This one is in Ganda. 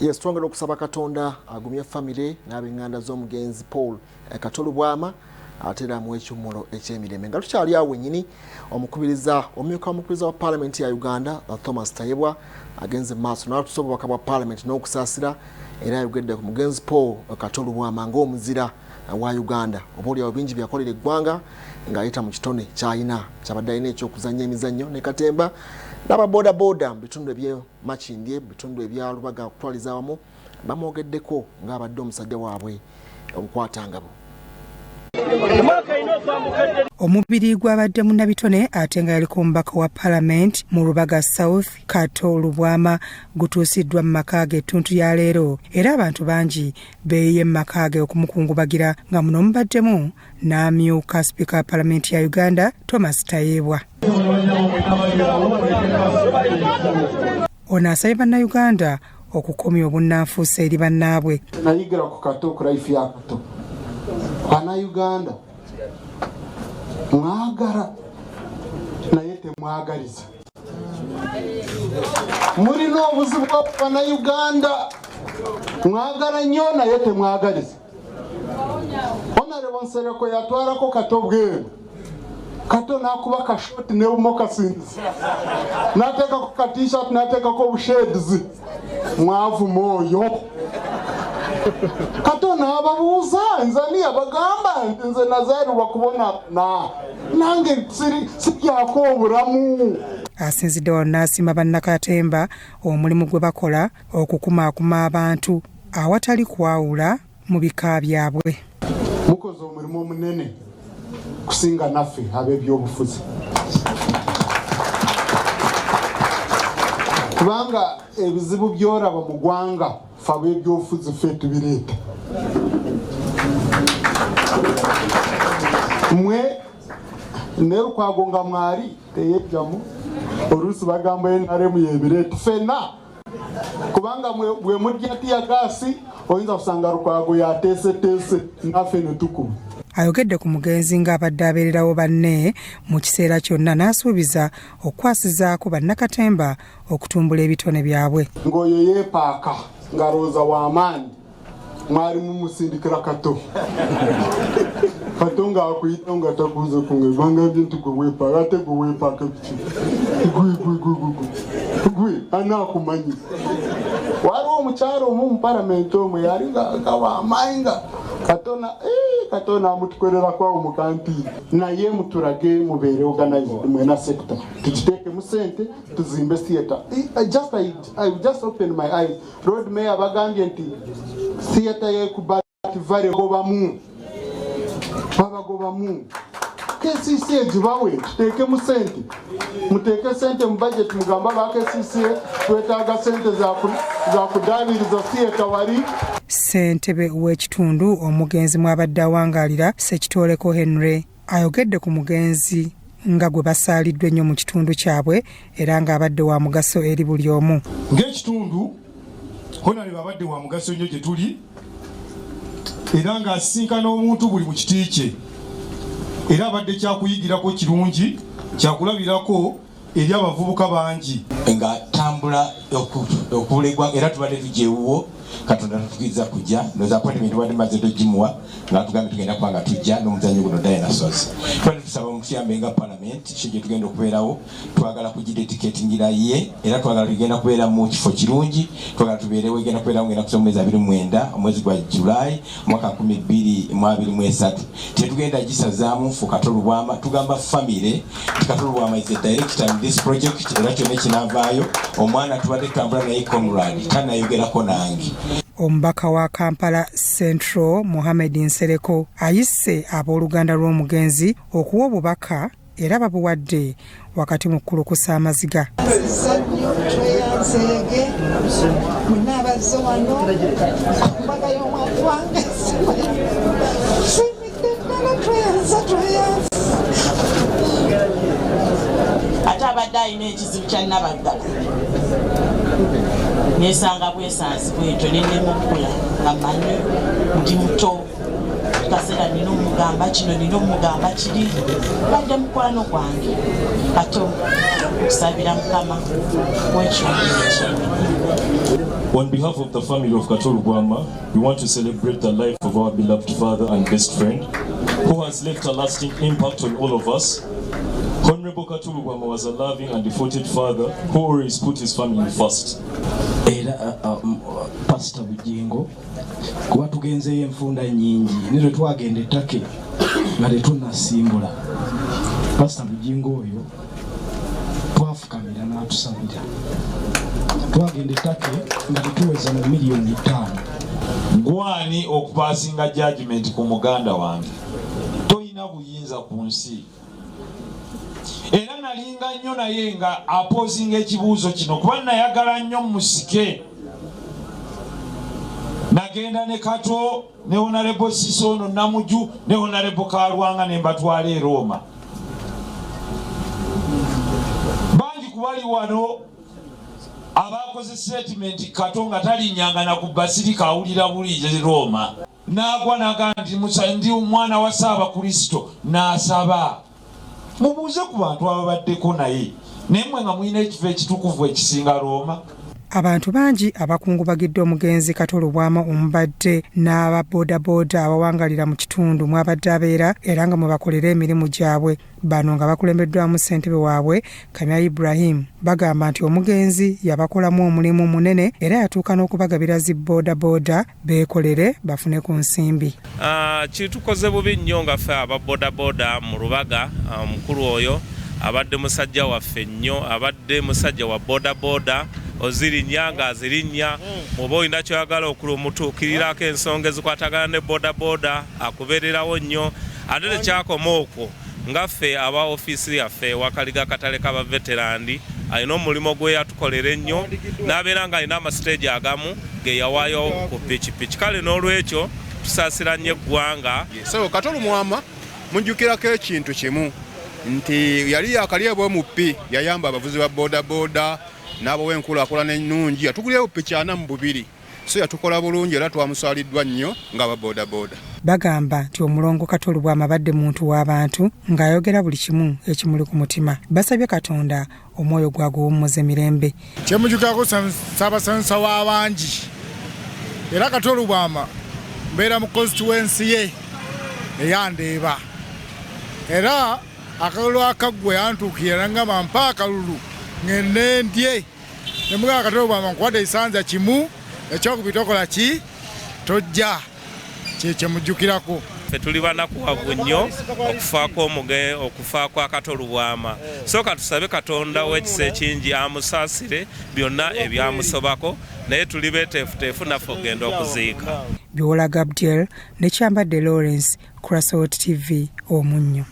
Yes, twongera okusaba Katonda agumye family n'ab'enganda z'omugenzi Paul Kato Lubwama atera mu ekyumulo eky'emirembe. Nga tukyali awo wennyini omukubiriza omukubiriza wa Parliament ya Uganda Thomas Tayebwa agenze maaso n'atusoba obubaka bwa Parliament n'okusaasira era ayogedde ku mugenzi Paul Kato Lubwama ng'omuzira wa Uganda obaolyawo bingi byakolera eggwanga ng'ayita mu kitone ky'ayina kyabadde alina ekyokuzannya emizannyo ne katemba n'aba boda mu bitundu eby'Makindye bitundu ebya Lubaga okutwaliza awamu bamwogeddeko ng'abadde omusajja waabwe omukwatangabo. Omubiri gw'abadde munnabitone ate nga yaliko omubaka wa Parliament mu Lubaga South Kato Lubwama gutuusiddwa mu maka ge ettuntu ya leero era abantu bangi beeyiye mu maka ge okumukungubagira nga muno mubaddemu n'Amyuka sipiika Parliament ya Uganda Thomas Tayebwa. Ono asabye bannayuganda okukomya obunnanfuusa eri bannaabwe. Nayigira ku Kato ku life ya Kato. Bannayuganda mwagala naye temwagaliza. Mulina obuzibu bwa bannayuganda mwagala nnyo naye temwagaliza. Honorable Nsereko yatwalako Kato bweru. Kato nakuba ka short ne moccasins. Nateka ku ka t-shirt nateka ko bushades. Mwavu moyo. Kato n'ababuuza nzani abagamba nze nazaalibwa kubona nange siryako obulamu. Asinzidde n'asiima bannakatemba omulimu gwe bakola okukumaakuma abantu awatali kwawula mu bika byabwe. Mukoze omulimu omunene kusinga naffe ab'ebyobufuzi. Kubanga ebizibu by'oraba mu ggwanga ffe ab'ebyobufuzi ffe tubireeta. Mwe ne Lukwago nga mwali teyejjamu oluusi bagamba NRM yebireeta ffenna kubanga bwe mujja tiyagaasi oyinza kusanga Lukwago yateeseteese naffe ne tukuba. Ayogedde ku mugenzi ng'abadde abeererawo banne mu kiseera kyonna n'asuubiza okukwasizaako bannakatemba okutumbula ebitone byabwe. Ng'oyo yeepaaka ng'alowooza w'amaanyi mwali mumusindikira Kato. Kato ng'akuyita nga takuuze kungezanga ebintu gwe weepaaka ate gwe weepaaka biki gwe anaakumanyi. Waliwo omukyalo omu mu Parliament omwe yali nga w'amaanyi nga Kato n'amutukolera kwawo mu kantiini naye muturage mubeere organized mwena sector tugiteeke mu sente tuzimbe theatre. I just opened my eyes. Road Mayor bagambye nti theatre y'ekubati vale gobamu babagobamu KCC egibawe tuteeke mu sente muteeke sente mu budget mugamba ba KCC twetaaga sente za kudaabiriza theatre wali. Ssentebe w'ekitundu omugenzi mwabadde awangaalira Ssekitoleko Henry ayogedde ku mugenzi nga gwe basaaliddwa ennyo mu kitundu kyabwe era ng'abadde wa mugaso eri buli omu. Ng'ekitundu Honorable abadde wa mugaso nnyo gye tuli era ng'asisinkana omuntu buli mu kiti kye era abadde kyakuyigirako kirungi kyakulabirako eri abavubuka bangi nga tambula okulegwa era tubadde tujeewuwo Katonda tutukiriza kujja noza appointment wadde maze dogimuwa nga tugambye tugenda kubanga tujja n'omuzannyo guno dinosaurs. Twali tusaba omutuyambe nga Parliament kye tugenda okubeerawo twagala kugidediketingira ye era twagala tugenda kubeera mu kifo kirungi twagala tubeerewo egenda kubeerawo ngenda kusoma omwezi 29 omwezi gwa July mwaka 2023 tetugenda gisazaamu fu Kato Lubwama tugamba family Kato Lubwama is the director in this project era kyonna kinavaayo omwana tubadde tutambula naye Conrad tanayogerako nange. Omubaka wa Kampala Central Mohamed Nsereko ayise abooluganda lw'omugenzi okuwa obubaka era babuwadde wakati mu kukulukusa amaziga. Ate abadde alina ekizibu kya Nabaggala nesanga bwesansi bwetyo nennemukula nga manyi ndi muto kaseera nina omugamba kino nina omugamba kiri badde mukwano gwange kato okusabira mukama On behalf of the family of Kato Lubwama, we want to celebrate the life of our beloved father and best friend, who has left a lasting impact on all of us. Honorable Kato Lubwama was a loving and devoted father who always put his family first. Pastor Bujingo, kuba tugenzeyo enfunda nyingi ne twagenda ettake nga tetunasimbula. Pastor Bujingo oyo twafukamira n'atusabira. Twagenda ettake nga tetuweza na $5,000,000. Gwani okupasinga judgment ku muganda wange toyina buyinza ku nsi. Era nalinga nnyo naye nga apozinga ekibuuzo kino kuba nayagala nnyo musike. Nagenda ne Kato ne Honorable Sisono Namuju ne Honorable Kalwanga ne mbatwala e Roma. Bangi kubali wano abakoze statement Kato nga talinyanga na ku basirika awulira buli Roma. Nagwa nagandi ndi omwana wa Ssaabakristo n'asaba. Mubuuze ku bantu ababaddeko naye naye nga mulina ekifo ekitukuvu ekisinga Roma. Abantu bangi abakungubagidde omugenzi Kato Lubwama omubadde n'ababoodabooda abawangalira mu kitundu mwabadde abeera era nga mwe bakolera emirimu gyabwe. Bano nga bakulembeddwamu ssentebe waabwe Kamya Ibrahim bagamba nti omugenzi yabakolamu omulimu munene era yatuuka n'okubagabira zi boodabooda beekolere bafune ku nsimbi. Kitukoze bubi nnyo nga ffe ababoodabooda mu Lubaga. Mukulu oyo abadde musajja waffe nnyo, abadde musajja wa boodabooda. Ozirinya nga azirinya muba olina kyoyagala okumutuukirirako ensonga ezikwatagana ne boodabooda akubeererawo nnyo. Ate tekyakoma okwo nga ffe aba ofiisi yaffe wakaliga katale k'abaveterandi alina omulimu gwe yatukolera ennyo n'abeera nga alina amasiteegi agamu ge yawaayo ku pikipiki. Kale n'olwekyo tusaasira nnyo eggwanga. So Kato Lubwama munjukirako ekintu kimu nti yali yakalya muppi yayamba abavuzi ba boodabooda n'abo w'enkulaakulana ennungi yatugulirawo ppiki 42. So yatukola bulungi era twamusaaliddwa nnyo nga baboodabooda. Bagamba nti omulongo Kato Lubwama abadde muntu w'abantu ng'ayogera buli kimu ekimuli ku mutima. Basabye Katonda omwoyo gw'aguwummuza emirembe. Kyemujjukirako Ssaabasanyusa w'abangi era Kato Lubwama mbeera mu constituency ye eyandeeba era akalulu akaggwe yantuukira nangamba mpa akalulu ngende ndye nemugamba Kato Lubwama nkuwadde ekisanza kimu ekyokubiri tokola ki tojja kyekyo mujjukirako. Ffe tuli banakuwavu nnyo okufa kwa Kato Lubwama. So katusabe Katonda w'ekisa ekingi amusaasire byonna ebyamusobako naye tuli beeteefuteefu naffe okugenda okuziika. Byola Gabriel ne Kyambadde Lawrence, Crossroad TV, Omunnyo.